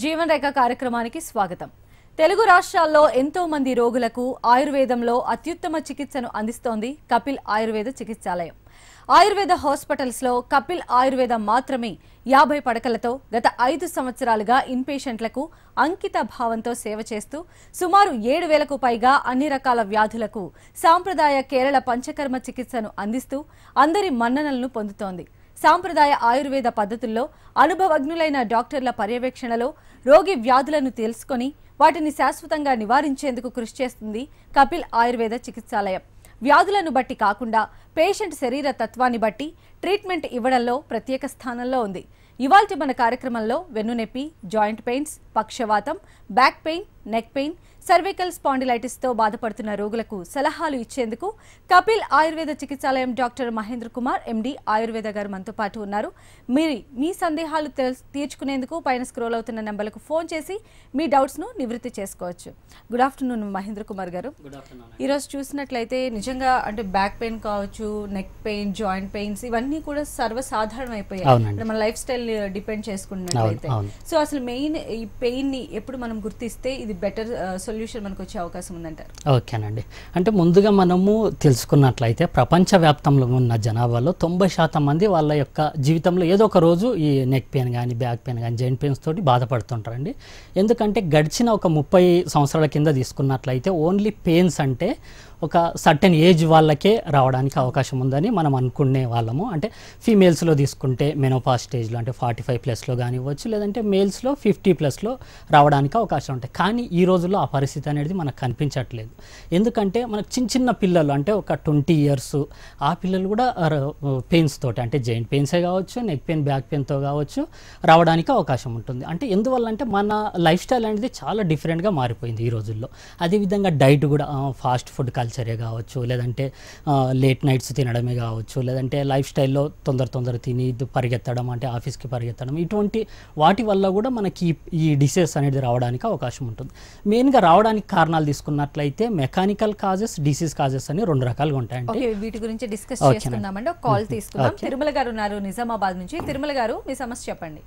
జీవన్ రేఖ కార్యక్రమానికి స్వాగతం. తెలుగు రాష్ట్రాల్లో ఎంతో మంది రోగులకు ఆయుర్వేదంలో అత్యుత్తమ చికిత్సను అందిస్తోంది కపిల్ ఆయుర్వేద చికిత్సాలయం. ఆయుర్వేద హాస్పిటల్స్ లో కపిల్ ఆయుర్వేద మాత్రమే 50 పడకలతో గత 5 సంవత్సరాలుగా ఇన్పేషెంట్లకు అంకిత భావంతో సేవ చేస్తూ సుమారు 7,000కు పైగా అన్ని రకాల వ్యాధులకు సాంప్రదాయ కేరళ పంచకర్మ చికిత్సను అందిస్తూ అందరి మన్ననలను పొందుతోంది. సాంప్రదాయ ఆయుర్వేద పద్ధతుల్లో అనుభవజ్ఞులైన డాక్టర్ల పర్యవేక్షణలో రోగి వ్యాధులను తెలుసుకొని వాటిని శాశ్వతంగా నివారించేందుకు కృషి చేస్తుంది కపిల్ ఆయుర్వేద చికిత్సాలయం. వ్యాధులను బట్టి కాకుండా పేషెంట్ శరీర తత్వాన్ని బట్టి ట్రీట్మెంట్ ఇవ్వడంలో ప్రత్యేక స్థానంలో ఉంది. ఇవాల్టి మన కార్యక్రమంలో వెన్నునొప్పి, జాయింట్ పెయిన్స్, పక్షవాతం, back pain, neck pain, cervical spondylitis తో బాధపడుతున్న రోగులకు సలహాలు ఇచ్చేందుకు కపిల్ ఆయుర్వేద చికిత్సాలయం డాక్టర్ మహేంద్ర కుమార్ ఎండి ఆయుర్వేద గారు మనతో పాటు ఉన్నారు. మీ సందేహాలు తీర్చుకునేందుకు పైన స్క్రోల్ అవుతున్న నెంబర్లకు ఫోన్ చేసి మీ డౌట్స్ ను నివృత్తి చేసుకోవచ్చు. గుడ్ ఆఫ్టర్నూన్ మహేంద్ర కుమార్ గారు. ఈరోజు చూసినట్లయితే నిజంగా అంటే బ్యాక్ పెయిన్ కావచ్చు, నెక్ పెయిన్, జాయింట్ పెయిన్స్ ఇవన్నీ కూడా సర్వసాధారణం అయిపోయాయి. మన లైఫ్ స్టైల్ డిపెండ్ చేసుకున్నట్లయితే. సో అసలు మెయిన్ ఈ పెయిన్ ని ఎప్పుడు మనం గుర్తిస్తే ఇది బెటర్ సొల్యూషన్ మనకు వచ్చే అవకాశం ఉందంటారు? ఓకేనండి. అంటే ముందుగా మనము తెలుసుకున్నట్లయితే ప్రపంచవ్యాప్తంలో ఉన్న జనాభాలో 90% మంది వాళ్ళ యొక్క జీవితంలో ఏదో ఒక రోజు ఈ నెక్ పెయిన్ కానీ, బ్యాక్ పెయిన్ కానీ, జాయింట్ పెయిన్స్ తోటి బాధపడుతుంటారండి. ఎందుకంటే గడిచిన ఒక 30 సంవత్సరాల కింద తీసుకున్నట్లయితే ఓన్లీ పెయిన్స్ అంటే ఒక సర్టెన్ ఏజ్ వాళ్ళకే రావడానికి అవకాశం ఉందని మనం అనుకునే వాళ్ళము. అంటే ఫీమేల్స్లో తీసుకుంటే మెనోపాజ్ స్టేజ్లో అంటే 45+లో కానివ్వచ్చు, లేదంటే మేల్స్లో 50+లో రావడానికి అవకాశం ఉంటాయి. కానీ ఈ రోజుల్లో ఆ పరిస్థితి అనేది మనకు కనిపించట్లేదు. ఎందుకంటే మనకు చిన్న పిల్లలు అంటే ఒక 20 years ఆ పిల్లలు కూడా పెయిన్స్ తోటి అంటే జాయింట్ పెయిన్సే కావచ్చు, నెక్ పెయిన్, బ్యాక్ పెయిన్తో కావచ్చు రావడానికి అవకాశం ఉంటుంది. అంటే ఎందువల్ల అంటే మన లైఫ్ స్టైల్ అనేది చాలా డిఫరెంట్గా మారిపోయింది ఈ రోజుల్లో. అదేవిధంగా డైట్ కూడా ఫాస్ట్ ఫుడ్ కల్చరే కావచ్చు, లేదంటే లేట్ నైట్స్ తినడమే కావచ్చు, లేదంటే లైఫ్ స్టైల్లో తొందర తిని పరిగెత్తడం అంటే ఆఫీస్కి పరిగెత్తడం, ఇటువంటి వాటి వల్ల కూడా మనకి ఈ డిసీజ్ అనేది రావడానికి అవకాశం ఉంటుంది. మెయిన్గా రావడానికి కారణాలు తీసుకున్నట్లయితే మెకానికల్ కాజెస్, డిసీజ్ కాజెస్ అని 2 రకాలుగా ఉంటాయండి. వీటి గురించి డిస్కస్ చేసుకుందామండి. ఒక కాల్ తీసుకుందాం. తిరుమల గారు ఉన్నారు నిజామాబాద్ నుంచి. తిరుమల గారు, మీ సమస్య చెప్పండి.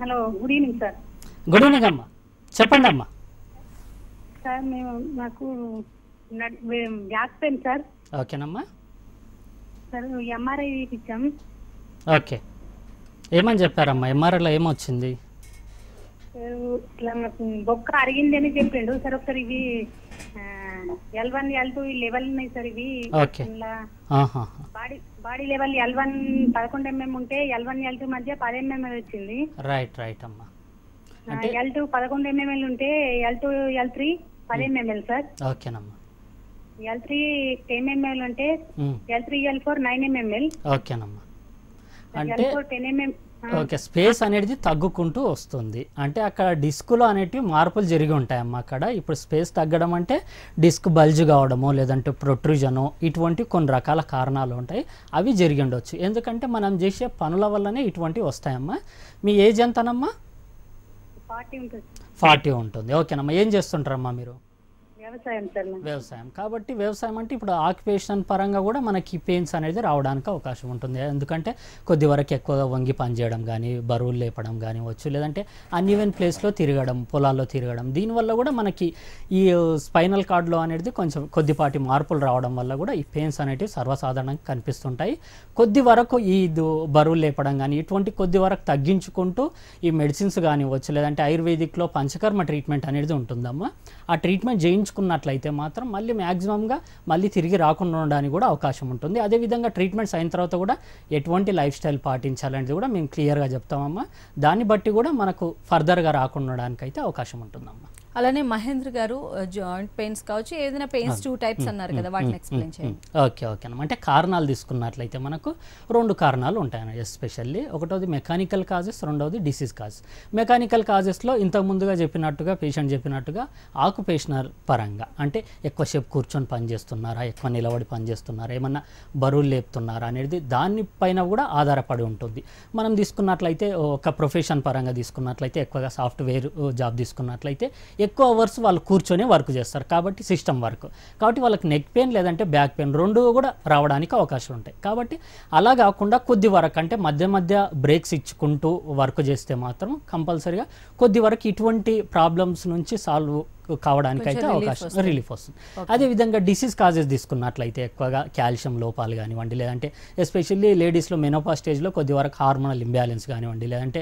Hello, good evening sir. Good evening అమ్మా, చెప్పండి అమ్మా. సార్ నాకు బ్యాక్ పెయిన్ సార్. ఓకేనమ్మా. సార్ ఎంఆర్ఐ ఇచ్చాం. ఓకే, ఏమని చెప్పారమ్మా? ఎంఆర్ఐలో ఏమొచ్చింది? ఇట్లా నాకు బొక్క అరిగింది అని చెప్పిండు సార్. ఒకసారి ఇవి L1 L2 లెవెల్ ఉన్నాయి సార్. ఇవి బాడీ లెవెల్ L1 11 mm ఉంటే L1 L2 మధ్య 10 mm వచ్చింది. రైట్ అమ్మా. L2 11 mm ఉంటే L2 L3 10 mm సార్. ఓకేనమ్మా. L3 10 mm ఉంటే L3 L4 9 mm. ఓకేనమ్మా. అంటే ఓకే, స్పేస్ అనేది తగ్గుకుంటూ వస్తుంది. అంటే అక్కడ డిస్క్లో అనేటివి మార్పులు జరిగి ఉంటాయమ్మా. అక్కడ ఇప్పుడు స్పేస్ తగ్గడం అంటే డిస్క్ బల్జ్ కావడమో, లేదంటే ప్రొట్రూజనో, ఇటువంటి కొన్ని రకాల కారణాలు ఉంటాయి. అవి జరిగి ఉండొచ్చు. ఎందుకంటే మనం చేసే పనుల వల్లనే ఇటువంటివి వస్తాయమ్మా. మీ ఏజ్ ఎంతనమ్మా? 40 ఉంటుంది. ఓకేనమ్మా. ఏం చేస్తుంటారమ్మా మీరు? వ్యవసాయం. కాబట్టి వ్యవసాయం అంటే ఇప్పుడు ఆక్యుపేషన్ పరంగా కూడా మనకి పెయిన్స్ అనేది రావడానికి అవకాశం ఉంటుంది. ఎందుకంటే కొద్ది వరకు ఎక్కువగా వంగి పనిచేయడం కానీ, బరువులు లేపడం కానివచ్చు, లేదంటే అన్ఈవెన్ ప్లేస్లో తిరగడం, పొలాల్లో తిరగడం, దీనివల్ల కూడా మనకి ఈ స్పైనల్ కార్డ్లో అనేది కొంచెం కొద్దిపాటి మార్పులు రావడం వల్ల కూడా ఈ పెయిన్స్ అనేటివి సర్వసాధారణంగా కనిపిస్తుంటాయి. కొద్ది వరకు ఈ బరువులు లేపడం కానీ ఇటువంటి కొద్ది వరకు తగ్గించుకుంటూ ఈ మెడిసిన్స్ కానివచ్చు, లేదంటే ఆయుర్వేదిక్లో పంచకర్మ ట్రీట్మెంట్ అనేది ఉంటుందమ్మా. ఆ ట్రీట్మెంట్ చేయించుకున్నట్లయితే మాత్రం మళ్ళీ మ్యాక్సిమంగా మళ్ళీ తిరిగి రాకుండా ఉండడానికి కూడా అవకాశం ఉంటుంది. అదేవిధంగా ట్రీట్మెంట్స్ అయిన తర్వాత కూడా ఎటువంటి లైఫ్ స్టైల్ పాటించాలనేది కూడా మేము క్లియర్గా చెప్తామమ్మా. దాన్ని బట్టి కూడా మనకు ఫర్దర్గా రాకుండా ఉండడానికి అయితే అవకాశం ఉంటుందమ్మా. అలానే మహేంద్ర గారు, జాయింట్ పెయిన్స్ కావచ్చు, ఏదైనా పెయిన్స్ 2 types అన్నారు కదా, వాటిని ఎక్స్ప్లెయిన్ చేయండి. ఓకేనమ్మా. అంటే కారణాలు తీసుకున్నట్లయితే మనకు 2 కారణాలు ఉంటాయి ఎస్పెషల్లీ. ఒకటోది మెకానికల్ కాజెస్, రెండవది డిసీజ్ కాజెస్. మెకానికల్ కాజెస్లో ఇంతకు ముందుగా చెప్పినట్టుగా పేషెంట్ చెప్పినట్టుగా ఆక్యుపేషనల్ పరంగా అంటే ఎక్కువసేపు కూర్చొని పనిచేస్తున్నారా, ఎక్కువ నిలబడి పనిచేస్తున్నారా, ఏమన్నా బరువులు లేపుతున్నారా అనేది దానిపైన కూడా ఆధారపడి ఉంటుంది. మనం తీసుకున్నట్లయితే ఒక ప్రొఫెషన్ పరంగా తీసుకున్నట్లయితే ఎక్కువగా సాఫ్ట్వేర్ జాబ్ తీసుకున్నట్లయితే ఎక్కువ అవర్స్ వాళ్ళు కూర్చొని వర్క్ చేస్తారు కాబట్టి సిస్టమ్ వర్క్, కాబట్టి వాళ్ళకి నెక్ పెయిన్ లేదంటే బ్యాక్ పెయిన్ రెండు కూడా రావడానికి అవకాశం ఉంటాయి. కాబట్టి అలా కాకుండా కొద్ది వరకు అంటే మధ్య మధ్య బ్రేక్స్ ఇచ్చుకుంటూ వర్క్ చేస్తే మాత్రం కంపల్సరీగా కొద్ది వరకు ఇటువంటి ప్రాబ్లమ్స్ నుంచి సాల్వ్ కావడానికి అయితే అవకాశం రిలీఫ్ వస్తుంది. అదేవిధంగా డిసీజ్ కాజెస్ తీసుకున్నట్లయితే ఎక్కువగా కాల్షియం లోపాలు కానివ్వండి, లేదంటే ఎస్పెషల్లీ లేడీస్లో మెనోపాజ్ స్టేజ్లో కొద్ది వరకు హార్మోనల్ ఇంబ్యాలెన్స్ కానివ్వండి, లేదంటే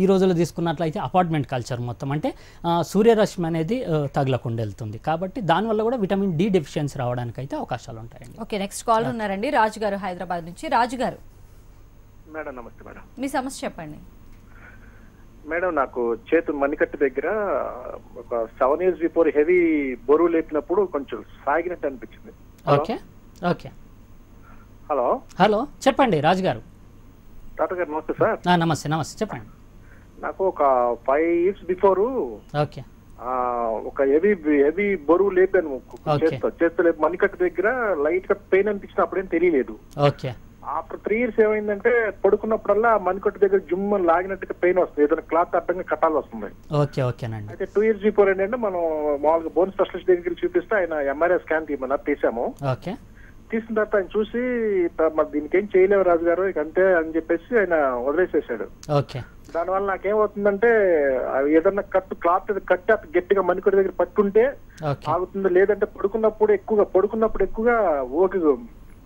ఈ రోజుల్లో తీసుకున్నట్లయితే అపార్ట్మెంట్ కల్చర్ మొత్తం అంటే సూర్యరశ్మి అనేది తగలకుండా వెళ్తుంది, కాబట్టి దానివల్ల కూడా విటమిన్ డి డెఫిషియన్సీ రావడానికి అయితే అవకాశాలు ఉంటాయండి. ఓకే, నెక్స్ట్ కాల్ ఉన్నారండి రాజు గారు హైదరాబాద్ నుంచి. రాజు గారు మేడం నమస్తే మేడం. మీ సమస్య చెప్పండి. మేడం నాకు చేతు మణికట్టు దగ్గర ఒక 7 years బిఫోర్ హెవీ బరువు లేపినప్పుడు కొంచెం సాగినట్టు అనిపించింది. ఓకే ఓకే హలో హలో చెప్పండి రాజు గారు. డాక్టర్ గారు నమస్తే సార్. నమస్తే నమస్తే చెప్పండి. నాకు ఒక 5 years బిఫోర్ ఓకే ఒక హెవీ బరువు లేపాను చేస్తూ లేపు మణికట్టు దగ్గర లైట్ గా పెయిన్ అనిపించిన అప్పుడేం తెలియలేదు. ఓకే ఆఫ్టర్ 3 years ఏమైందంటే పడుకున్నప్పుడల్లా మణికట్టు దగ్గర జుమ్ లాగినట్టుగా పెయిన్ వస్తుంది, ఏదైనా క్లాత్ అడ్డంగా కట్టాల్సి వస్తుంది. ఓకే ఓకేనండి. అయితే 2 years బిఫోర్ ఏంటంటే మనం మామూలుగా బోన్ స్పెషలిస్ట్ దగ్గరికి చూపిస్తే ఆయన ఎంఆర్ఐ స్కాన్ తీసాము. ఓకే తీసిన తర్వాత ఆయన చూసి మరి దీనికి ఏం చేయలేవు రాజు గారు ఇక అంతే అని చెప్పేసి ఆయన వదిలేసేసాడు. ఓకే దానివల్ల నాకేమవుతుందంటే ఏదన్నా క్లాత్ కట్టి అటు గట్టిగా మణికట్టు దగ్గర పట్టుంటే ఆగుతుంది, లేదంటే పడుకున్నప్పుడు ఎక్కువగా ఓకే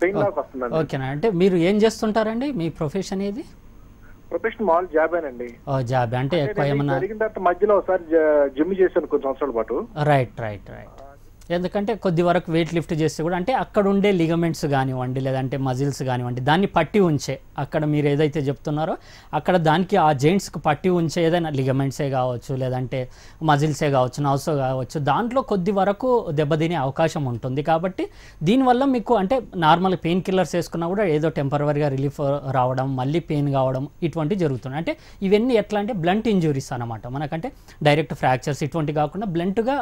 పెయిన్ లాగా వస్తుందండి. ఓకేనా, అంటే మీరు ఏం చేస్తుంటారండి, మీ ప్రొఫెషన్ ఏది? ప్రొఫెషనల్ మామూలు జాబేనండి. జాబ్ అంటే ఎక్కువ ఏమన్నా జరిగిన తర్వాత మధ్యలో ఒకసారి జిమ్ చేశాను కొన్ని సంవత్సరాల పాటు. రైట్ రైట్ రైట్ ఎందుకంటే కొద్ది వరకు వెయిట్ లిఫ్ట్ చేస్తే కూడా అంటే అక్కడ ఉండే లిగమెంట్స్ కానివ్వండి, లేదంటే మజిల్స్ కానివ్వండి, దాన్ని పట్టి ఉంచే అక్కడ మీరు ఏదైతే చెప్తున్నారో అక్కడ దానికి ఆ జెయింట్స్కి పట్టి ఉంచే ఏదైనా లిగమెంట్సే కావచ్చు, లేదంటే మజిల్సే కావచ్చు, నర్వ్స్ కావచ్చు, దాంట్లో కొద్ది వరకు దెబ్బతినే అవకాశం ఉంటుంది. కాబట్టి దీనివల్ల మీకు అంటే నార్మల్ పెయిన్ కిల్లర్స్ వేసుకున్నా కూడా ఏదో టెంపరవరీగా రిలీఫ్ రావడం, మళ్ళీ పెయిన్ కావడం ఇటువంటివి జరుగుతున్నాయి. అంటే ఇవన్నీ ఎట్లా అంటే బ్లంట్ ఇంజురీస్ అనమాట, మనకంటే డైరెక్ట్ ఫ్రాక్చర్స్ ఇటువంటి కాకుండా బ్లంట్గా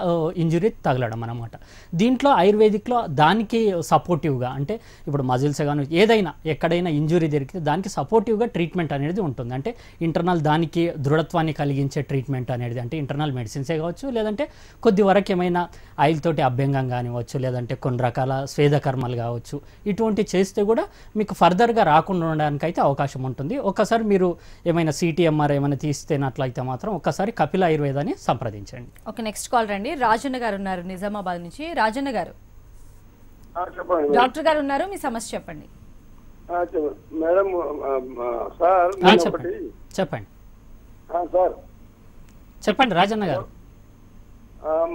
ఇంజురీ తగలడం అనమాట. దీంట్లో ఆయుర్వేదిక్లో దానికి సపోర్టివ్గా అంటే ఇప్పుడు మజిల్స్ కానీ ఏదైనా ఎక్కడైనా ఇంజురీ దొరికితే దానికి సపోర్టివ్గా ట్రీట్మెంట్ అనేది ఉంటుంది. అంటే ఇంటర్నల్ దానికి దృఢత్వాన్ని కలిగించే ట్రీట్మెంట్ అనేది అంటే ఇంటర్నల్ మెడిసిన్సే కావచ్చు, లేదంటే కొద్ది వరకు ఏమైనా ఆయిల్ తోటి అభ్యంగం కానివ్వచ్చు, లేదంటే కొన్ని రకాల స్వేదకర్మలు కావచ్చు, ఇటువంటి చేస్తే కూడా మీకు ఫర్దర్గా రాకుండా ఉండడానికి అయితే అవకాశం ఉంటుంది. ఒకసారి మీరు ఏమైనా సిటీఎంఆర్ ఏమైనా తీస్తేనట్లయితే మాత్రం ఒకసారి కపిల ఆయుర్వేదాన్ని సంప్రదించండి. ఓకే, నెక్స్ట్ కాల్ రండి. రాజన్న గారు ఉన్నారు నిజామాబాద్ నుంచి. రాజన్న గారు, చెప్పండి డాక్టర్ గారు ఉన్నారు, మీ సమస్య చెప్పండి. మేడం సార్ చెప్పండి సార్ చెప్పండి రాజన్న గారు.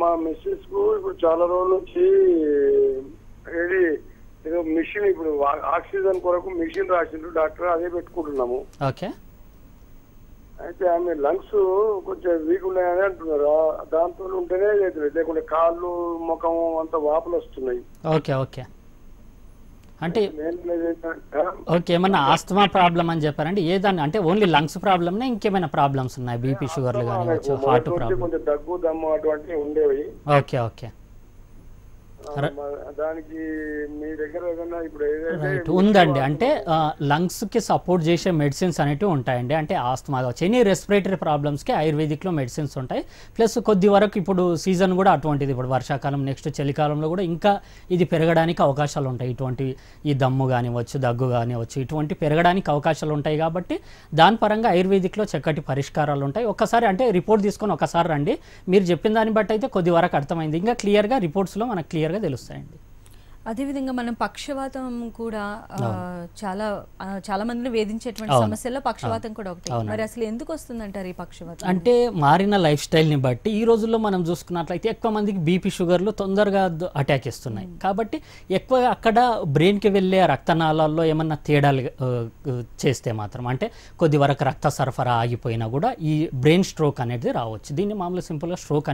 మా మిస్సెస్ కు ఇప్పుడు చాలా రోజుల నుంచి ఏదో మిషన్ ఇప్పుడు ఆక్సిజన్ కొరకు మిషన్ రాసిండ్రు డాక్టర్, అదే పెట్టుకుంటున్నాము. ఓకే అయితే ఆమె లంగ్స్ కొంచెం వీక్ ఉన్నాయని అంటున్నారు, దాంతో ఉంటేనే లేకుంటే కాళ్ళు ముఖం అంత వాపులు వస్తున్నాయి. ఓకే ఓకే అంటే ఓకే ఏమన్నా ఆస్తమా ప్రాబ్లం అని చెప్పారంటే ఏదాన్ని అంటే ఓన్లీ లంగ్స్ ప్రాబ్లమ్నే ఇంకేమైనా ప్రాబ్లమ్స్ ఉన్నాయి, బీపీ షుగర్లు కానివచ్చు, హార్ట్ ప్రాబ్లం, కొంచెం దగ్గు దమ్ము అటువంటివి ఉండేవి. ఓకే ఓకే దానికి మీ దగ్గర ఏదైనా ఇప్పుడు రైట్ ఉందండి. అంటే లంగ్స్కి సపోర్ట్ చేసే మెడిసిన్స్ అనేవి ఉంటాయండి. అంటే ఆస్తమా కావచ్చు, ఎనీ రెస్పిరేటరీ ప్రాబ్లమ్స్కి ఆయుర్వేదిక్లో మెడిసిన్స్ ఉంటాయి. ప్లస్ కొద్ది వరకు ఇప్పుడు సీజన్ కూడా అటువంటిది, ఇప్పుడు వర్షాకాలం నెక్స్ట్ చలికాలంలో కూడా ఇంకా ఇది పెరగడానికి అవకాశాలు ఉంటాయి. ఇటువంటి ఈ దమ్ము కానివచ్చు, దగ్గు కానివచ్చు, ఇటువంటి పెరగడానికి అవకాశాలు ఉంటాయి. కాబట్టి దాని పరంగా ఆయుర్వేదిక్లో చక్కటి పరిష్కారాలు ఉంటాయి. ఒక్కసారి అంటే రిపోర్ట్ తీసుకొని ఒకసారి రండి, మీరు చెప్పిన దాన్ని బట్టి అయితే కొద్ది వరకు అర్థమైంది. ఇంకా క్లియర్గా రిపోర్ట్స్లో మనకు క్లియర్గా తెలుస్తాయండి. అదేవిధంగా మనం పక్షవాతం కూడా చాలా మందిని వేధించేటువంటి సమస్యల్లో పక్షవాతం కూడా ఒకటి. మరి అసలు ఎందుకు వస్తుందంటారు ఈ పక్షవాతం? అంటే మారిన లైఫ్ స్టైల్ని బట్టి ఈ రోజుల్లో మనం చూసుకున్నట్లయితే ఎక్కువ మందికి బీపీ షుగర్లు తొందరగా అటాక్ ఇస్తున్నాయి. కాబట్టి ఎక్కువ అక్కడ బ్రెయిన్కి వెళ్ళే రక్తనాళాల్లో ఏమన్నా తేడాలు చేస్తే మాత్రం అంటే కొద్ది వరకు రక్త సరఫరా ఆగిపోయినా కూడా ఈ బ్రెయిన్ స్ట్రోక్ అనేది రావచ్చు. దీన్ని మామూలు సింపుల్గా స్ట్రోక్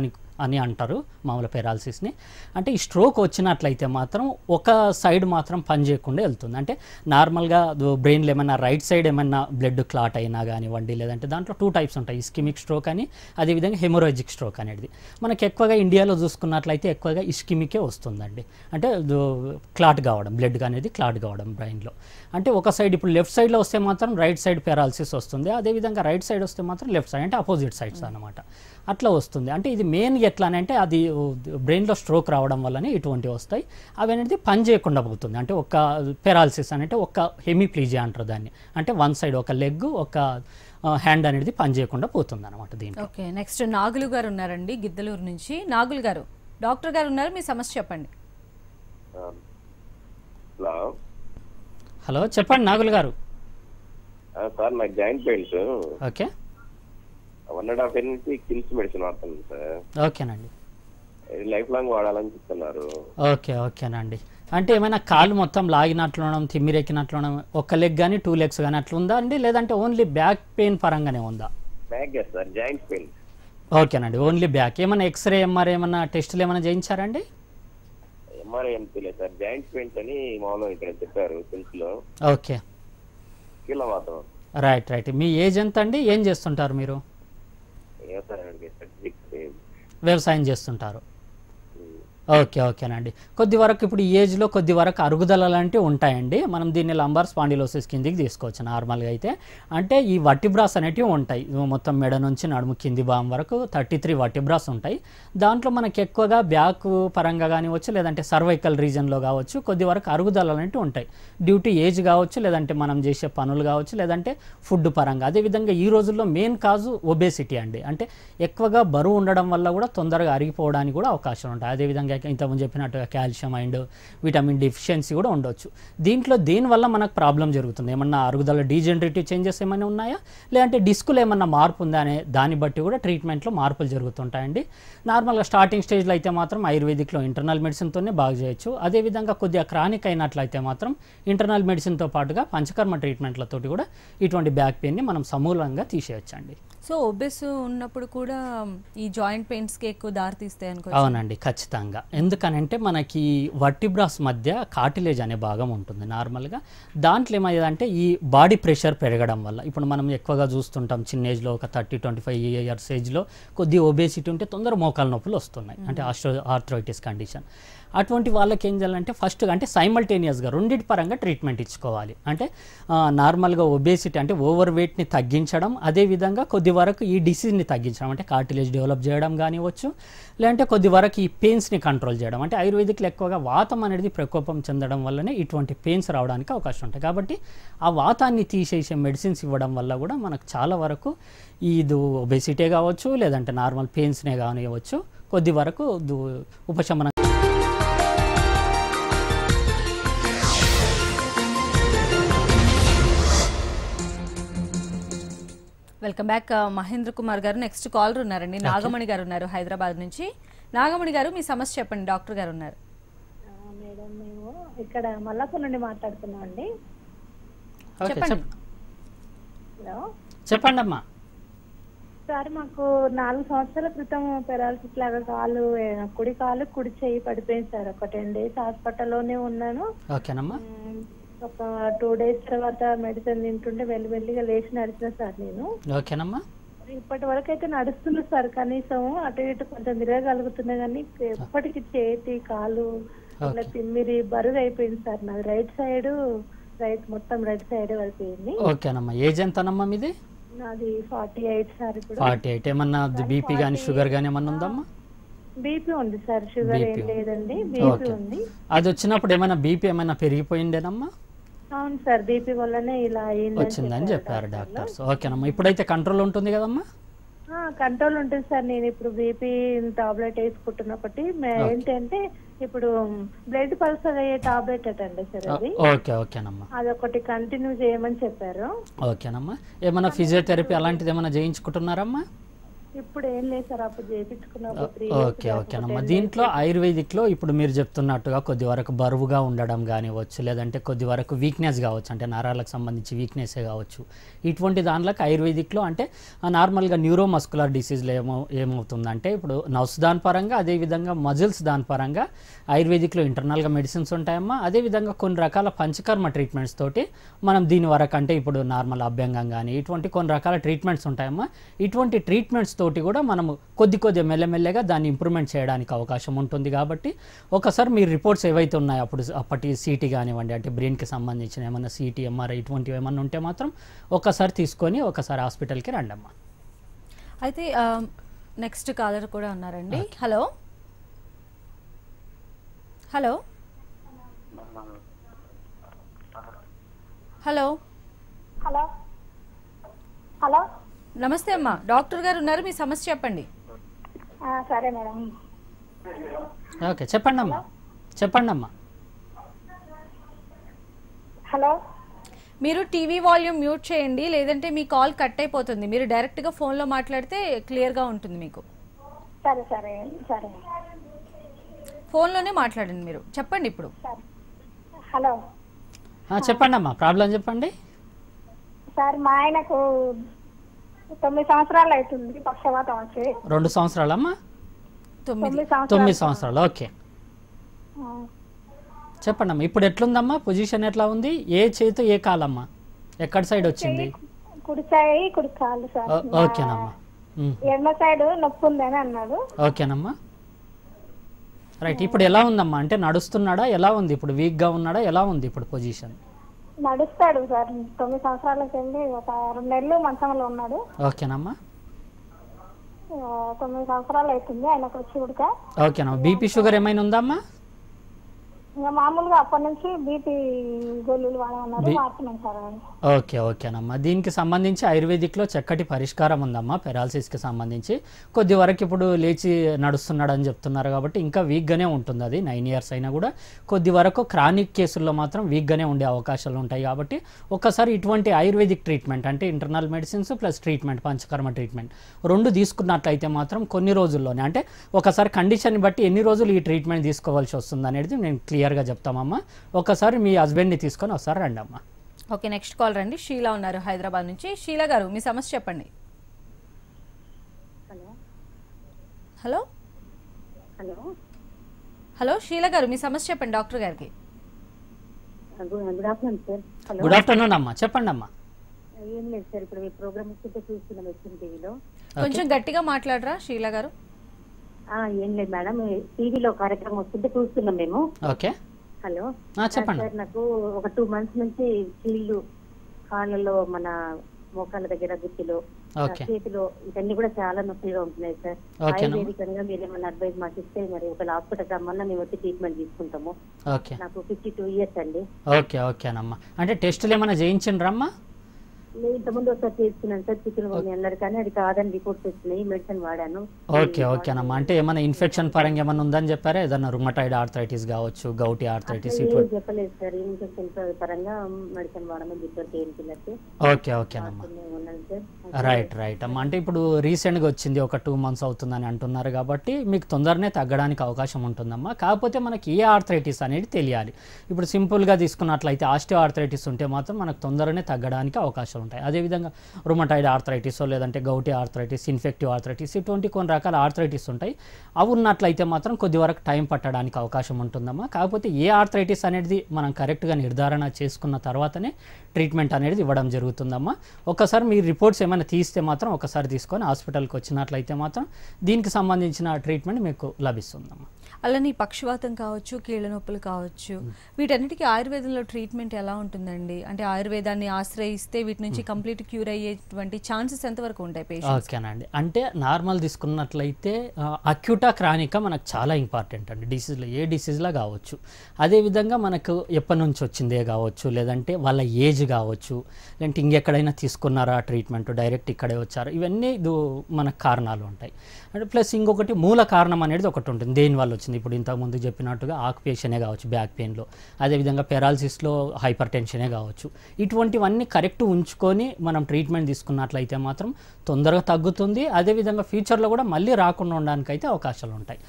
అని అంటారు, మామూలు పెరాలసిస్ని. అంటే ఈ స్ట్రోక్ వచ్చినట్లయితే మాత్రం ఒక సైడ్ మాత్రం పని చేయకుండా వెళ్తుంది. అంటే నార్మల్గా బ్రెయిన్లో ఏమైనా రైట్ సైడ్ ఏమైనా బ్లడ్ క్లాట్ అయినా కానివ్వండి, లేదంటే దాంట్లో 2 టైప్స్ ఉంటాయి, ఇస్కిమిక్ స్ట్రోక్ అని, అదేవిధంగా హెమోరాజిక్ స్ట్రోక్ అనేది. మనకి ఎక్కువగా ఇండియాలో చూసుకున్నట్లయితే ఎక్కువగా ఇస్కిమికే వస్తుందండి. అంటే క్లాట్ కావడం, బ్లడ్ అనేది క్లాట్ కావడం బ్రెయిన్లో. అంటే ఒక సైడ్ ఇప్పుడు లెఫ్ట్ సైడ్లో వస్తే మాత్రం రైట్ సైడ్ పెరాలసిస్ వస్తుంది, అదేవిధంగా రైట్ సైడ్ వస్తే మాత్రం లెఫ్ట్ సైడ్, అంటే అపోజిట్ సైడ్స్ అనమాట, అట్లా వస్తుంది. అంటే ఇది మెయిన్ ఎట్లా అంటే అది బ్రెయిన్లో స్ట్రోక్ రావడం వల్లనే ఇటువంటివి వస్తాయి. అవి అనేది పని చేయకుండా పోతుంది. అంటే ఒక పెరాలసిస్ అంటే ఒక హెమిప్లీజియా అంటారు దాన్ని. అంటే వన్ సైడ్ ఒక లెగ్, ఒక హ్యాండ్ అనేది పని చేయకుండా పోతుంది అనమాట దీంట్లో. ఓకే, నెక్స్ట్ నాగులు గారు ఉన్నారండి గిద్దలూరు నుంచి. నాగులు గారు, డాక్టర్ గారు ఉన్నారు, మీ సమస్య చెప్పండి. హలో, చెప్పండి నాగులు గారు. సార్ నాకు జాయింట్ పెయిన్స్. ఓకే, 1.5 year నుంచి కిల్స్ మెడిసిన్ వాడుతున్నాను సార్. ఓకేనండి. లైఫ్ లాంగ్ వాడాలని చెప్తున్నారు. ఓకేనండి. అంటే ఏమైనా కాళ్ళు మొత్తం లాగినట్లునడం, తిమ్మిరెక్కినట్లునడం, ఒక లెగ్ కానీ 2 legs కానీ అట్లా ఉందా అండి, లేదంటే ఓన్లీ బ్యాక్ పెయిన్ పరంగానే ఉందా? Back sir, joint pain. ఓకేనండి, ఓన్లీ బ్యాక్. ఏమైనా ఎక్స్రే, ఎంఆర్ఐ ఏమైనా టెస్టులు ఏమైనా చేయించారండి? ఎంఆర్ఐ ఏం తెలియదు సార్, జాయింట్ పెయిన్స్ అని మామూలుగా ఇక్కడ చెప్పారు కిల్స్ లో. ఓకే, కీళ్ళవాతం. రైట్. మీ ఏజ్ ఎంత అండి? ఏం చేస్తుంటారు మీరు? వ్యవసాయం చేస్తుంటారు. ఓకేనండి. కొద్ది వరకు ఇప్పుడు ఈ ఏజ్లో కొద్ది వరకు అరుగుదల లాంటివి ఉంటాయండి. మనం దీన్ని లంబార్ స్పాండిలోసిస్ కిందికి తీసుకోవచ్చు నార్మల్గా అయితే. అంటే ఈ వర్టిబ్రాస్ అనేటివి ఉంటాయి, మొత్తం మెడ నుంచి నడుము కింది భాగం వరకు 33 వర్టిబ్రాస్ ఉంటాయి. దాంట్లో మనకి ఎక్కువగా బ్యాక్ పరంగా కానివచ్చు, లేదంటే సర్వైకల్ రీజన్లో కావచ్చు, కొద్ది వరకు అరుగుదల అనేటివి ఉంటాయి. డ్యూటీ ఏజ్ కావచ్చు, లేదంటే మనం చేసే పనులు కావచ్చు, లేదంటే ఫుడ్ పరంగా. అదేవిధంగా ఈ రోజుల్లో మెయిన్ కాజు ఒబేసిటీ అండి. అంటే ఎక్కువగా బరువు ఉండడం వల్ల కూడా తొందరగా అరిగిపోవడానికి కూడా అవకాశం ఉంటాయి. అదేవిధంగా ఇంతకుముందు చెప్పినట్టుగా కాల్షియం అండ్ విటమిన్ డెఫిషియన్సీ కూడా ఉండొచ్చు. దీంట్లో దేనివల్ల మనకు ప్రాబ్లం జరుగుతుంది, ఏమన్నా అరుగుదల డీజనరేటివ్ చేంజెస్ ఏమైనా ఉన్నాయా, లేదంటే డిస్కులో ఏమన్నా మార్పు ఉందా అనే దాన్ని బట్టి కూడా ట్రీట్మెంట్లో మార్పులు జరుగుతుంటాయండి. నార్మల్గా స్టార్టింగ్ స్టేజ్లో అయితే మాత్రం ఆయుర్వేదిక్లో ఇంటర్నల్ మెడిసిన్తోనే బాగా చేయొచ్చు. అదేవిధంగా కొద్దిగా క్రానిక్ అయినట్లయితే మాత్రం ఇంటర్నల్ మెడిసిన్తో పాటుగా పంచకర్మ ట్రీట్మెంట్లతోటి కూడా ఇటువంటి బ్యాక్ పెయిన్ని మనం సమూలంగా తీసేయచ్చండి. సో ఒబెస్ ఉన్నప్పుడు కూడా ఈ జాయింట్ పెయిన్స్కి ఎక్కువ దారితీస్తాయి అనుకో. అవునండి, ఖచ్చితంగా. ఎందుకనంటే మనకి వర్టిబ్రాస్ మధ్య కార్టిలేజ్ అనే భాగం ఉంటుంది నార్మల్గా. దాంట్లో ఏమయ్యేదంటే ఈ బాడీ ప్రెషర్ పెరగడం వల్ల, ఇప్పుడు మనం ఎక్కువగా చూస్తుంటాం చిన్న ఏజ్లో ఒక 30-25 years ఏజ్లో కొద్దిగా ఒబేసిటీ ఉంటే తొందర మోకాలు నొప్పులు వస్తున్నాయి, అంటే ఆర్థరైటిస్ కండిషన్. అటువంటి వాళ్ళకి ఏం చేయాలంటే ఫస్ట్ అంటే సైమల్టేనియస్గా రెండింటి పరంగా ట్రీట్మెంట్ ఇచ్చుకోవాలి. అంటే నార్మల్గా ఒబేసిటీ అంటే ఓవర్ వెయిట్ని తగ్గించడం, అదేవిధంగా కొద్ది వరకు ఈ డిసీజ్ని తగ్గించడం, అంటే కార్టిలేజ్ డెవలప్ చేయడం కానివచ్చు, లేదంటే కొద్ది వరకు ఈ పెయిన్స్ని కంట్రోల్ చేయడం. అంటే ఆయుర్వేదిక్లో ఎక్కువగా వాతం అనేది ప్రకోపం చెందడం వల్లనే ఇటువంటి పెయిన్స్ రావడానికి అవకాశం ఉంటాయి. కాబట్టి ఆ వాతాన్ని తీసేసే మెడిసిన్స్ ఇవ్వడం వల్ల కూడా మనకు చాలా వరకు ఇది ఒబేసిటీ కావచ్చు, లేదంటే నార్మల్ పెయిన్స్నే కానివ్వచ్చు, కొద్ది వరకు ఉపశమనం. వెల్కమ్ బ్యాక్ మహేంద్ర కుమార్ గారు. నెక్స్ట్ కాలర్ ఉన్నారండి, నాగమణి గారు ఉన్నారు హైదరాబాద్ నుంచి. నాగమణి గారు, మీ సమస్య చెప్పండి, డాక్టర్ గారు ఉన్నారు. మేడం, మేము ఇక్కడ మల్లాపూర్ నుండి మాట్లాడుతున్నాం అండి. చెప్పండి. హలో, చెప్పండి అమ్మా. సార్, మాకు 4 సంవత్సరాల క్రితం పెరాలసిస్ లాగా కుడి కాలు కుడి చేయి పడిపోయింది సార్. ఒక 10 days హాస్పిటల్లోనే ఉన్నాను. ఓకేనమ్మా. ఒక 2 days తర్వాత మెడిసిన్ తింటుంటే వెల్లిగా లేచి నడిచిన సార్ నేను. ఓకేనమ్మా. ఇప్పటి వరకు అయితే నడుస్తున్నా సార్, కనీసం అటు ఇటు కొంచెం తిరగగలుగుతున్నా కానీ ఎప్పటికి చేతి కాలు ఇట్లా తిమ్మిరి బరువు అయిపోయింది సార్. నాది రైట్ సైడ్ మొత్తం రైట్ సైడ్ పడిపోయింది. ఓకేనమ్మా. ఏజ్ ఎంతనమ్మా మీది? నాది 48 సార్. ఇప్పుడు 48. ఏమన్నా బీపీ కానీ షుగర్ కానీ ఏమన్నా ఉందమ్మా? బీపీ ఉంది సార్, షుగర్ ఏం లేదండి, బీపీ ఉంది. అది వచ్చినప్పుడు ఏమైనా బీపీ ఏమైనా పెరిగిపోయిందేనమ్మా? అవును సార్, బీపీ వల్లనే ఇలా వచ్చిందని చెప్పారు డాక్టర్స్. ఓకేనమ్మా. ఇప్పుడైతే కంట్రోల్ ఉంటుంది కదమ్మా? కంట్రోల్ ఉంటుంది సార్. నేను ఇప్పుడు బీపీ టాబ్లెట్ వేసుకుంటున్న. ఒకటి ఏంటంటే ఇప్పుడు బ్లడ్ పల్సర్ అయ్యే టాబ్లెట్ అటండి సార్ అది. ఓకేనమ్మా. అదొకటి కంటిన్యూ చేయమని చెప్పారు. ఓకేనమ్మా. ఏమైనా ఫిజియోథెరపీ అలాంటిది ఏమైనా చేయించుకుంటున్నారమ్మా? ఇప్పుడు ఏం లేదు సార్, అప్పుడు చేయించుకున్నప్పుడు 3 ఓకే ఓకేనమ్మా. దీంట్లో ఆయుర్వేదిక్లో ఇప్పుడు మీరు చెప్తున్నట్టుగా కొద్ది వరకు బరువుగా ఉండడం కానివచ్చు, లేదంటే కొద్ది వరకు వీక్నెస్ కావచ్చు, అంటే నరాలకు సంబంధించి వీక్నెస్సే కావచ్చు. ఇటువంటి దాంట్లోకి ఆయుర్వేదిక్లో అంటే నార్మల్గా న్యూరోమస్కులర్ డిసీజ్లో ఏమవుతుందంటే ఇప్పుడు నర్వ్స్ దాని పరంగా, అదేవిధంగా మజిల్స్ దాని పరంగా ఆయుర్వేదిక్లో ఇంటర్నల్గా మెడిసిన్స్ ఉంటాయమ్మా. అదేవిధంగా కొన్ని రకాల పంచకర్మ ట్రీట్మెంట్స్ తోటి మనం దీని వరకు అంటే ఇప్పుడు నార్మల్ అభ్యంగం కానీ ఇటువంటి కొన్ని రకాల ట్రీట్మెంట్స్ ఉంటాయమ్మా. ఇటువంటి ట్రీట్మెంట్స్ తోటి కూడా మనము కొద్దిగా మెల్లమెల్లగా దాన్ని ఇంప్రూవ్మెంట్ చేయడానికి అవకాశం ఉంటుంది. కాబట్టి ఒకసారి మీరు రిపోర్ట్స్ ఏవైతే ఉన్నాయో అప్పటి సిటీ కానివ్వండి, అంటే బ్రెయిన్కి సంబంధించిన ఏమన్నా సిటీ, ఎంఆర్ఐ ఇటువంటివి ఏమన్నా ఉంటే మాత్రం ఒకసారి తీసుకొని ఒకసారి హాస్పిటల్కి రండి అమ్మా. అయితే నెక్స్ట్ కాలర్ కూడా ఉన్నారండి. Hello hello hello hello hello నమస్తే అమ్మా, డాక్టర్ గారు ఉన్నారు, మీ సమస్య చెప్పండి. సరే మేడం. ఓకే చెప్పండి అమ్మా. హలో, మీరు టీవీ వాల్యూమ్ మ్యూట్ చేయండి, లేదంటే మీ కాల్ కట్ అయిపోతుంది. మీరు డైరెక్ట్గా ఫోన్లో మాట్లాడితే క్లియర్గా ఉంటుంది మీకు. సరే సరే సరే ఫోన్లోనే మాట్లాడండి మీరు. చెప్పండి ఇప్పుడు. హలో చెప్పండి అమ్మా, ప్రాబ్లం చెప్పండి. సార్ మా ఆయనకు 9 సంవత్సరాలు అవుతుంది పక్షవాతం వచ్చి. 2 సంవత్సరాలమ్మా? 9 సంవత్సరాలు. ఓకే చెప్పండి అమ్మా, ఇప్పుడు ఎట్లుందమ్మా, పొజిషన్ ఎట్లా ఉంది? ఏ చేతి ఏ కాలమ్మా, ఎక్కడ సైడ్ వచ్చింది? కుడి చేయి కుడి కాలు సార్. ఓకేనమ్మా. ఎడమ సైడ్ నొప్పి ఉందని అన్నాడు. ఓకేనమ్మా, రైట్. ఇప్పుడు ఎలా ఉందమ్మా, అంటే నడుస్తున్నాడా, ఎలా ఉంది ఇప్పుడు? వీక్గా ఉన్నాడా, ఎలా ఉంది ఇప్పుడు పొజిషన్? నడుస్తాడు సార్. 9 సంవత్సరాలకు వెళ్ళి ఒక 2 నెలలు మంచంలో ఉన్నాడు. ఓకేనమ్మా. 9 సంవత్సరాలు అవుతుంది ఆయనకు వచ్చి ఉడక. ఓకేనమ్మా. బీపీ షుగర్ ఏమైనా ఉందమ్మా? ఇంకా మామూలుగా అప్పటి నుంచి బీపీ గోళీలు వాడమన్నారు, వాడుతున్నాం సార్. ఓకేనమ్మా. దీనికి సంబంధించి ఆయుర్వేదిక్లో చక్కటి పరిష్కారం ఉందమ్మా. పెరాలసిస్కి సంబంధించి కొద్ది వరకు ఇప్పుడు లేచి నడుస్తున్నాడు అని చెప్తున్నారు కాబట్టి ఇంకా వీక్గానే ఉంటుంది. అది 9 ఇయర్స్ అయినా కూడా కొద్ది వరకు క్రానిక్ కేసుల్లో మాత్రం వీక్గానే ఉండే అవకాశాలు ఉంటాయి. కాబట్టి ఒక్కసారి ఇటువంటి ఆయుర్వేదిక్ ట్రీట్మెంట్ అంటే internal medicines plus treatment, panchakarma treatment 2 తీసుకున్నట్లయితే మాత్రం కొన్ని రోజుల్లోనే, అంటే ఒకసారి కండిషన్ బట్టి ఎన్ని రోజులు ఈ ట్రీట్మెంట్ తీసుకోవాల్సి వస్తుంది అనేది నేను క్లియర్గా చెప్తామమ్మా. ఒకసారి మీ హస్బెండ్ని తీసుకొని ఒకసారి రండి అమ్మా. ఓకే, నెక్స్ట్ కాల్ రండి. షీలా ఉన్నారు హైదరాబాద్ నుంచి. షీలా గారు, మీ సమస్య చెప్పండి. హలో హలో హలో షీలా గారు, మీ సమస్య చెప్పండి డాక్టర్ గారికి. Good afternoon sir. Hello, good afternoon అమ్మా, చెప్పండి అమ్మా. ఏం లేదు సార్, ఇప్పుడు మీ ప్రోగ్రామ్ వస్తుంటే చూస్తున్నాం వచ్చిన టీవీలో. కొంచెం గట్టిగా మాట్లాడరా షీలా గారు. ఏం లేదు మేడం, టీవీలో కార్యక్రమం వస్తుంటే చూస్తున్నాం మేము. ఓకే, హలో చెప్పండి సార్. నాకు ఒక 2 months నుంచి కీళ్ళు, కాళ్ళలో, మన మోకాళ్ళ దగ్గర, గుత్తిలో, చేతిలో ఇవన్నీ కూడా చాలా నొప్పిగా ఉంటున్నాయి సార్. ఆయుర్వేదికంగా మీరు ఏమైనా అడ్వైస్ మాకు ఇస్తే మరి ఒక హాస్పిటల్ రమ్మన్నా మేము వచ్చి ట్రీట్మెంట్ తీసుకుంటాము. నాకు 52 years అండి. ఓకేనమ్మా. అంటే టెస్టులు ఏమైనా చేయించండి? ఇంతకుముందు ఒకసారి చేసుకున్నాను సార్, చికెన్ అన్నారు కానీ అది కాదని రిపోర్ట్స్ వచ్చినాయి, మెడిసిన్ వాడాను. ఓకేనమ్మా. అంటే ఏమైనా ఇన్ఫెక్షన్ పరంగా ఏమైనా ఉందని చెప్పారా? ఏదన్నా రుమటాయిడ్ ఆర్థరైటిస్ కావచ్చు, గౌటి ఆర్థరైటిస్? చెప్పలేదు సార్, ఇన్ఫెక్షన్ పరంగా మెడిసిన్ వాడమని చెప్పారు పెయిన్ కిల్లర్స్. ఓకేనమ్మా, రైట్ అమ్మా. అంటే ఇప్పుడు రీసెంట్గా వచ్చింది, ఒక 2 months అవుతుందని అంటున్నారు కాబట్టి మీకు తొందరనే తగ్గడానికి అవకాశం ఉంటుందమ్మా. కాకపోతే మనకి ఏ ఆర్థరైటిస్ అనేది తెలియాలి. ఇప్పుడు సింపుల్గా తీసుకున్నట్లయితే ఆస్టియో ఆర్థరైటిస్ ఉంటే మాత్రం మనకు తొందరనే తగ్గడానికి అవకాశం ఉంటాయి. అదేవిధంగా రుమటాయిడ్ ఆర్థరైటిస్ లేదంటే గౌటి ఆర్థరైటిస్, ఇన్ఫెక్టివ్ ఆర్థరైటిస్ ఇటువంటి కొన్ని రకాల ఆర్థరైటిస్ ఉంటాయి. అవి ఉన్నట్లయితే మాత్రం కొద్ది వరకు టైం పట్టడానికి అవకాశం ఉంటుందమ్మా. కాకపోతే ఏ ఆర్థరైటిస్ అనేది మనం కరెక్ట్గా నిర్ధారణ చేసుకున్న తర్వాతనే ట్రీట్మెంట్ అనేది ఇవ్వడం జరుగుతుందమ్మా. ఒకసారి మీ రిపోర్ట్స్ ఏమైనా తీస్తే మాత్రం ఒకసారి తీసుకొని హాస్పిటల్కి వచ్చినట్లయితే మాత్రం దీనికి సంబంధించిన ట్రీట్మెంట్ మీకు లభిస్తుందమ్మా. అలానే పక్షవాతం కావచ్చు, కీళ్ళ నొప్పులు కావచ్చు, వీటన్నిటికీ ఆయుర్వేదంలో ట్రీట్మెంట్ ఎలా ఉంటుందండి? అంటే ఆయుర్వేదాన్ని ఆశ్రయిస్తే వీటి నుంచి కంప్లీట్ క్యూర్ అయ్యేటువంటి ఛాన్సెస్ ఎంతవరకు ఉంటాయి పేషెంట్స్? ఓకేనండి. అంటే నార్మల్ తీసుకున్నట్లయితే అక్యూటా క్రానికా మనకు చాలా ఇంపార్టెంట్ అండి. డిసీజ్లో ఏ డిసీజ్లా కావచ్చు, అదేవిధంగా మనకు ఎప్పటి నుంచి వచ్చిందే కావచ్చు, లేదంటే వాళ్ళ ఏజ్ కావచ్చు, లేదంటే ఇంకెక్కడైనా తీసుకున్నారా ట్రీట్మెంట్, డైరెక్ట్ ఇక్కడే వచ్చారు, ఇవన్నీ మనకు కారణాలు ఉంటాయి. అంటే ప్లస్ ఇంకొకటి మూల కారణం అనేది ఒకటి ఉంటుంది, దేనివల్ల వచ్చింది. వచ్చింది, ఇప్పుడు ఇంతకుముందు చెప్పినట్టుగా ఆక్యుపేషనే కావచ్చు బ్యాక్ పెయిన్లో, అదేవిధంగా పెరాలసిస్లో హైపర్ టెన్షనే కావచ్చు, ఇటువంటివన్నీ కరెక్ట్ ఉంచుకొని మనం ట్రీట్మెంట్ తీసుకున్నట్లయితే మాత్రం తొందరగా తగ్గుతుంది. అదేవిధంగా ఫ్యూచర్లో కూడా మళ్ళీ రాకుండా ఉండడానికి అయితే అవకాశాలు ఉంటాయి.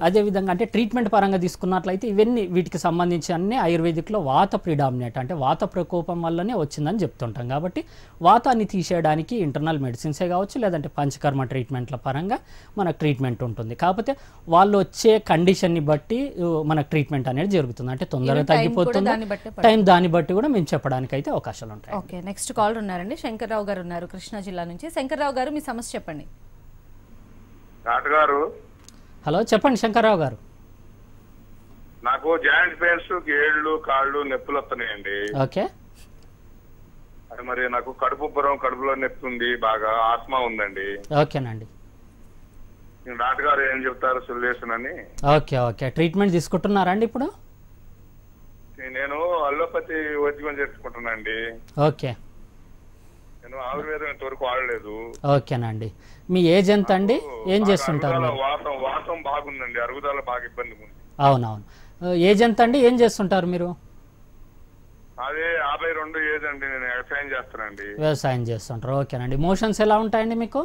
అదేవిధంగా అంటే ట్రీట్మెంట్ పరంగా తీసుకున్నట్లయితే ఇవన్నీ వీటికి సంబంధించి అన్నీ ఆయుర్వేదిక్లో వాత ప్రిడామినేట్ అంటే వాత ప్రకోపం వల్లనే వచ్చిందని చెప్తుంటాం. కాబట్టి వాతాన్ని తీసేయడానికి ఇంటర్నల్ మెడిసిన్సే కావచ్చు, లేదంటే పంచకర్మ ట్రీట్మెంట్ల పరంగా మనకు ట్రీట్మెంట్ ఉంటుంది. కాకపోతే వాళ్ళు వచ్చే కండిషన్ని బట్టి మనకు ట్రీట్మెంట్ అనేది జరుగుతుంది. అంటే తొందరగా తగ్గిపోతుంది, టైం దాన్ని బట్టి కూడా మేము చెప్పడానికి అయితే అవకాశాలు ఉంటాయి. ఓకే, నెక్స్ట్ కాల్ ఉన్నారండి. శంకర్రావు గారు ఉన్నారు కృష్ణా జిల్లా నుంచి. శంకర్రావు గారు, మీ సమస్య చెప్పండి. డాక్టర్ గారు, హలో, చెప్పండి శంకర్రావు గారు. నాకు జాయింట్ పెయిన్స్, ఏళ్ళు కాళ్ళు నొప్పులు వస్తున్నాయండి. ఓకే, అది మరి నాకు కడుపుబ్బరం, కడుపులో నొప్పి ఉంది, బాగా ఆస్మా ఉందండి. ఓకేనండి. డాక్టర్ గారు ఏం చెప్తారు సొల్యూషన్ అని? ఓకే ఓకే, ట్రీట్మెంట్ తీసుకుంటున్నారా అండి ఇప్పుడు? నేను అల్లోపతి వైద్యం చేసుకుంటున్నాండి. ఓకే, నేను ఆయుర్వేదం ఇంతవరకు వాడలేదు. ఓకేనండి. మీ ఏజ్ ఎంత అండి? ఏం చేస్తుంటారు? వాతం బాగుందండి, అరుగుదల బాగా ఇబ్బంది ఉంది. అవునవును. ఏజ్ ఎంత అండి? ఏం చేస్తుంటారు మీరు? అదే 52 ఏజ్ అండి. నేను వ్యవసాయం చేస్తానండి. వ్యవసాయం చేస్తుంటారు. ఓకేనండి. మోషన్స్ ఎలా ఉంటాయండి మీకు?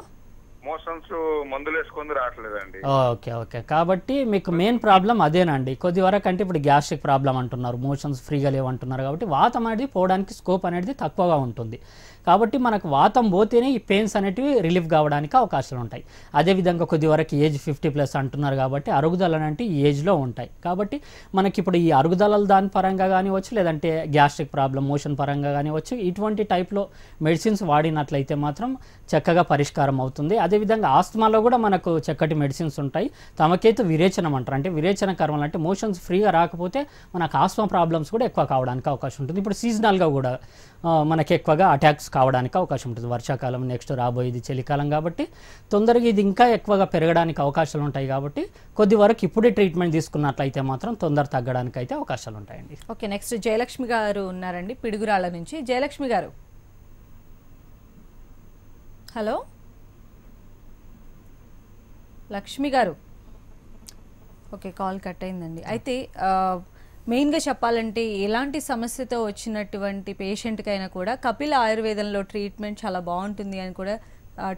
మోషన్స్ మందులు వేసుకొని రావట్లేదండి. ఓకే ఓకే, కాబట్టి మీకు మెయిన్ ప్రాబ్లం అదేనండి. కొద్ది వరకు అంటే ఇప్పుడు గ్యాస్ట్రిక్ ప్రాబ్లం అంటున్నారు, మోషన్స్ ఫ్రీగా లేవంటున్నారు. కాబట్టి వాతం అనేది పోవడానికి స్కోప్ అనేది తక్కువగా ఉంటుంది. కాబట్టి మనకు వాతం పోతేనే ఈ పెయిన్స్ అనేటివి రిలీఫ్ కావడానికి అవకాశాలు ఉంటాయి. అదేవిధంగా కొద్ది వరకు ఏజ్ 50+ అంటున్నారు కాబట్టి అరుగుదల అంటే ఈ ఏజ్లో ఉంటాయి. కాబట్టి మనకి ఇప్పుడు ఈ అరుగుదలలు దాని పరంగా కానివచ్చు, లేదంటే గ్యాస్ట్రిక్ ప్రాబ్లం మోషన్ పరంగా కానివచ్చు, ఇటువంటి టైప్లో మెడిసిన్స్ వాడినట్లయితే మాత్రం చక్కగా పరిష్కారం అవుతుంది. అదేవిధంగా ఆస్తమాలో కూడా మనకు చక్కటి మెడిసిన్స్ ఉంటాయి. తమకేతు విరేచనం అంటారు. అంటే విరేచన కర్మలు అంటే మోషన్స్ ఫ్రీగా రాకపోతే మనకు ఆస్తమా ప్రాబ్లమ్స్ కూడా ఎక్కువ కావడానికి అవకాశం ఉంటుంది. ఇప్పుడు సీజనల్గా కూడా మనకి ఎక్కువగా అటాక్స్ కావడానికి అవకాశం ఉంటుంది. వర్షాకాలం, నెక్స్ట్ రాబోయేది చలికాలం, కాబట్టి తొందరగా ఇది ఇంకా ఎక్కువగా పెరగడానికి అవకాశాలు ఉంటాయి. కాబట్టి కొద్ది వరకు ఇప్పుడే ట్రీట్మెంట్ తీసుకున్నట్లయితే మాత్రం తొందర తగ్గడానికి అయితే అవకాశాలు ఉంటాయండి. ఓకే, నెక్స్ట్ జయలక్ష్మి గారు ఉన్నారండి పిడుగురాళ్ళ నుంచి. జయలక్ష్మి గారు, హలో లక్ష్మి గారు. ఓకే, కాల్ కట్ అయిందండి. అయితే మెయిన్గా చెప్పాలంటే ఎలాంటి సమస్యతో వచ్చినటువంటి పేషెంట్కైనా కూడా కపిల ఆయుర్వేదంలో ట్రీట్మెంట్ చాలా బాగుంటుంది అని కూడా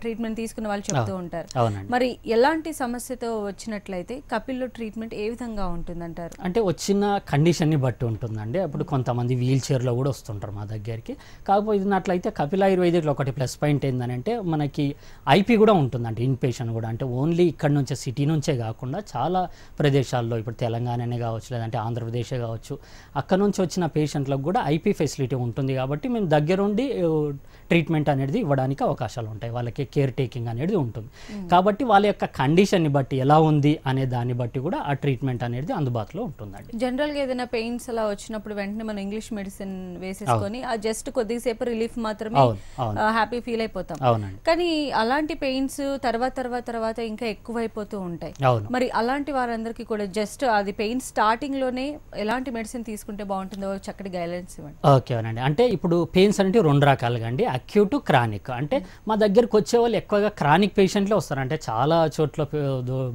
ట్రీట్మెంట్ తీసుకున్న వాళ్ళు చెప్తూ ఉంటారు. మరి ఎలాంటి సమస్యతో వచ్చినట్లయితే కపిల్లో ట్రీట్మెంట్ ఏ విధంగా ఉంటుందంటారు? అంటే వచ్చిన కండిషన్ని బట్టి ఉంటుందండి. అప్పుడు కొంతమంది వీల్ చైర్లో కూడా వస్తుంటారు మా దగ్గరికి. కాకపోయినట్లయితే కపిల ఆయుర్వేదిక్లో ఒకటి ప్లస్ పాయింట్ ఏంటంటే మనకి ఐపీ కూడా ఉంటుందండి, ఇన్ పేషెంట్ కూడా. అంటే ఓన్లీ ఇక్కడ నుంచే సిటీ నుంచే కాకుండా చాలా ప్రదేశాల్లో, ఇప్పుడు తెలంగాణనే కావచ్చు, లేదంటే ఆంధ్రప్రదేశే కావచ్చు, అక్కడ నుంచి వచ్చిన పేషెంట్లకు కూడా ఐపీ ఫెసిలిటీ ఉంటుంది. కాబట్టి మేము దగ్గరుండి ట్రీట్మెంట్ అనేది ఇవ్వడానికి అవకాశాలు ఉంటాయి. వాళ్ళకి కేర్ టేకింగ్ అనేది ఉంటుంది. కాబట్టి వాళ్ళ యొక్క కండిషన్ని బట్టి ఎలా ఉంది అనే దాన్ని బట్టి కూడా ఆ ట్రీట్మెంట్ అనేది అందుబాటులో ఉంటుందండి. జనరల్గా ఏదైనా పెయిన్స్ అలా వచ్చినప్పుడు వెంటనే మనం ఇంగ్లీష్ మెడిసిన్ వేసేసుకొని ఆ జస్ట్ కొద్దిసేపు రిలీఫ్ మాత్రమే హ్యాపీ ఫీల్ అయిపోతాం. కానీ అలాంటి పెయిన్స్ తర్వాత ఇంకా ఎక్కువైపోతూ ఉంటాయి. మరి అలాంటి వారందరికీ కూడా జస్ట్ అది పెయిన్ స్టార్టింగ్ లోనే ఎలాంటి మెడిసిన్ తీసుకుంటే బాగుంటుందో చక్కటి గైడెన్స్ ఇవ్వండి. ఓకే అండి. అంటే ఇప్పుడు పెయిన్స్ అంటే 2 రకాలుగా అండి, అక్యూట్, క్రానిక్. అంటే మా దగ్గరకు వచ్చే వాళ్ళు ఎక్కువగా క్రానిక్ పేషెంట్లే వస్తారు. అంటే చాలా చోట్ల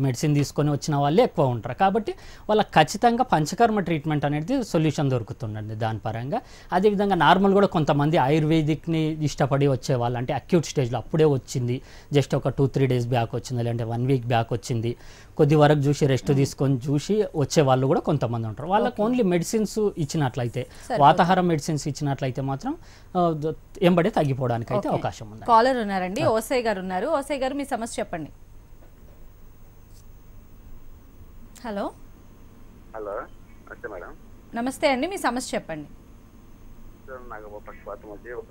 మెడిసిన్ తీసుకొని వచ్చిన వాళ్ళే ఎక్కువ ఉంటారు. కాబట్టి వాళ్ళకి ఖచ్చితంగా పంచకర్మ ట్రీట్మెంట్ అనేది సొల్యూషన్ దొరుకుతుందండి దాని పరంగా. అదేవిధంగా నార్మల్ కూడా కొంతమంది ఆయుర్వేదిక్ని ఇష్టపడి వచ్చేవాళ్ళు, అంటే అక్యూట్ స్టేజ్లో అప్పుడే వచ్చింది, జస్ట్ ఒక 2-3 డేస్ బ్యాక్ వచ్చింది, లేదంటే 1 వీక్ బ్యాక్ వచ్చింది, కొద్ది వరకు చూసి రెస్ట్ తీసుకొని చూసి వచ్చే వాళ్ళు కూడా కొంతమంది ఉంటారు. వాళ్ళకి ఓన్లీ మెడిసిన్స్ ఇచ్చినట్లయితే, వాతాహారం మెడిసిన్స్ ఇచ్చినట్లయితే మాత్రం ఎంబడే తగ్గిపోవడానికి అయితే అవకాశం ఉంది. కాలర్ ఉన్నారండి, ఓసై గారు ఉన్నారు. ఓసై గారు, మీ సమస్య చెప్పండి. హలో హలో, నమస్తే మేడం. నమస్తే అండి, మీ సమస్య చెప్పండి. నాకు పక్షపాతం వచ్చి ఒక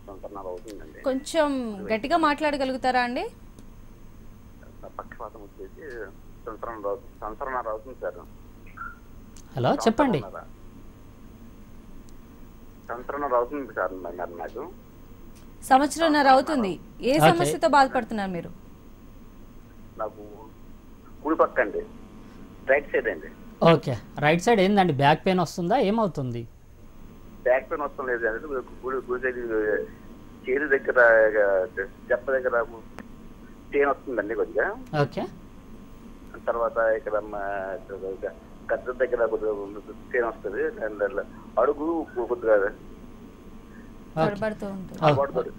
సంవత్సరాలు అవుతుందండి. కొంచెం గట్టిగా మాట్లాడగలుగుతారా అండి? పక్షపాతం వచ్చేసి సంవత్సరాలు అవుతుంది సార్. హలో, చెప్పండి. సంవత్సరాలు అవుతుంది సార్. మరి నాకు సంవత్సరంన్నర అవుతుంది. ఏ సమస్యతో బాధపడుతున్నారు మీరు? నాకు కుడి పక్క అండి, రైట్ సైడ్ అండి. ఓకే, రైట్ సైడ్ ఏందండి? బ్యాక్ పెయిన్ వస్తుందా? ఏమవుతుంది? బ్యాక్ పెయిన్ వస్తుంది లేదు, గుడి సైడ్ చేరు దగ్గర, చెప్ప దగ్గర పెయిన్ వస్తుందండి కొద్దిగా. ఓకే, తర్వాత ఇక్కడ గద్ద దగ్గర కొద్దిగా పెయిన్ వస్తుంది, అడుగు కొద్దిగా తడబడుతూ ఉంటుంది. పడుతుంది.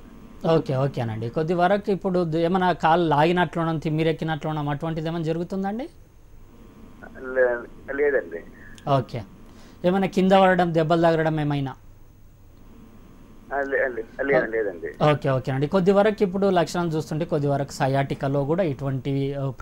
ఓకే ఓకేనండి. కొద్ది వరకు ఇప్పుడు ఏమైనా కాలు లాగినట్లున్నాం, తిమ్మిరెక్కినట్లున్నాం, అటువంటిది ఏమైనా జరుగుతుందండి? లేదండి. ఓకే. ఏమైనా కింద పడడం, దెబ్బలు తగలడం ఏమైనా? లేదండి. ఓకే ఓకేనండి. కొద్ది వరకు ఇప్పుడు లక్షణం చూస్తుంటే కొద్ది వరకు సయాటికాలో కూడా ఇటువంటి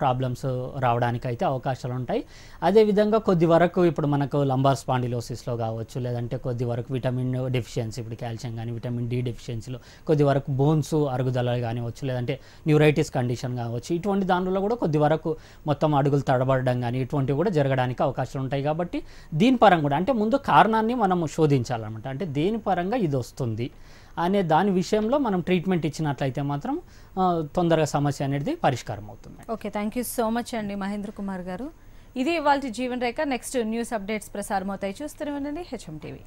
ప్రాబ్లమ్స్ రావడానికి అయితే అవకాశాలు ఉంటాయి. అదేవిధంగా కొద్ది వరకు ఇప్పుడు మనకు లంబార్ స్పాండిలోసిస్లో కావచ్చు, లేదంటే కొద్ది వరకు విటమిన్ డెఫిషియన్సీ, ఇప్పుడు కాల్షియం కానీ విటమిన్ డి డెఫిషియన్సీలో కొద్ది వరకు బోన్స్ అరుగుదల కానివచ్చు, లేదంటే న్యూరైటిస్ కండిషన్ కావచ్చు, ఇటువంటి దానిలో కూడా కొద్ది వరకు మొత్తం అడుగులు తడబడడం కానీ ఇటువంటివి కూడా జరగడానికి అవకాశాలు ఉంటాయి. కాబట్టి దీని పరంగా కూడా అంటే ముందు కారణాన్ని మనం శోధించాలన్నమాట. అంటే దేని పరంగా ఇది వస్తుంది అనే దాని విషయంలో మనం ట్రీట్మెంట్ ఇచ్చినట్లయితే మాత్రం తొందరగా సమస్య అనేది పరిష్కారం అవుతుంది. Okay, thank you so much అండి మహేంద్ర కుమార్ గారు. ఇది ఇవాళ జీవన్ రేఖ. నెక్స్ట్ న్యూస్ అప్డేట్స్ ప్రసారం అవుతాయి. చూస్తూనే ఉండండి హెచ్ఎం టీవీ.